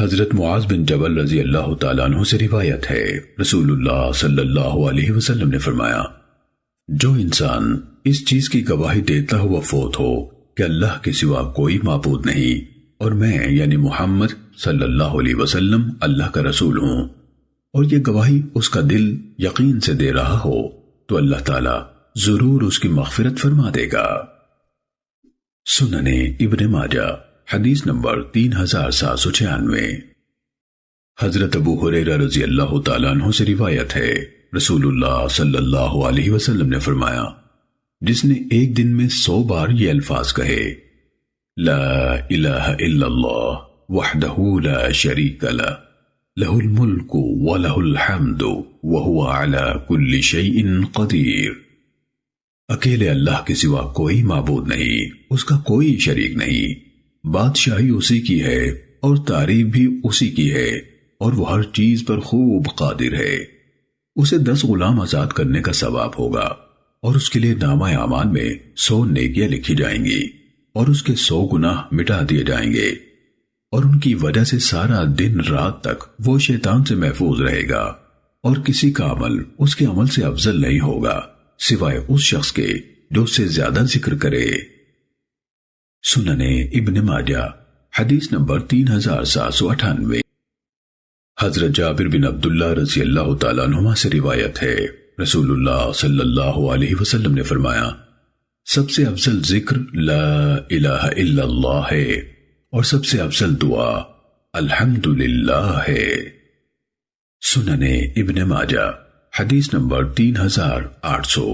حضرت معاذ بن جبل رضی اللہ تعالیٰ عنہ سے روایت ہے، رسول اللہ صلی اللہ علیہ وسلم نے فرمایا، جو انسان اس چیز کی گواہی دیتا ہوا فوت ہو کہ اللہ کے سوا کوئی معبود نہیں اور میں یعنی محمد صلی اللہ علیہ وسلم اللہ کا رسول ہوں، اور یہ گواہی اس کا دل یقین سے دے رہا ہو، تو اللہ تعالیٰ ضرور اس کی مغفرت فرما دے گا۔ سننے ابن ماجہ حدیث نمبر 3796۔ حضرت ابو ہریرہ رضی اللہ تعالیٰ عنہ سے روایت ہے، رسول اللہ صلی اللہ علیہ وسلم نے فرمایا، جس نے ایک دن میں 100 بار یہ الفاظ کہے، لا الہ الا اللہ وحدہ لا شریک لہ، لہ الملک ولہ الحمد وہو علی کل شیء قدیر، اکیلے اللہ کے سوا کوئی معبود نہیں، اس کا کوئی شریک نہیں، بادشاہی اسی کی ہے اور تعریف بھی اسی کی ہے، اور وہ ہر چیز پر خوب قادر ہے۔ اسے 10 غلام آزاد کرنے کا ثواب ہوگا، اور اس کے لیے نامہ اعمال میں 100 نیکیاں لکھی جائیں گی، اور اس کے 100 گناہ مٹا دیے جائیں گے، اور ان کی وجہ سے سارا دن رات تک وہ شیطان سے محفوظ رہے گا، اور کسی کا عمل اس کے عمل سے افضل نہیں ہوگا سوائے اس شخص کے جو اس سے زیادہ ذکر کرے۔ سننے ابن ماجہ حدیث نمبر 3798۔ حضرت جابر بن عبداللہ رضی اللہ تعالیٰ عنہما سے روایت ہے، رسول اللہ صلی اللہ علیہ وسلم نے فرمایا، سب سے افضل ذکر لا الہ الا اللہ ہے، اور سب سے افضل دعا الحمدللہ ہے۔ سننے ابن ماجہ حدیث نمبر 3800۔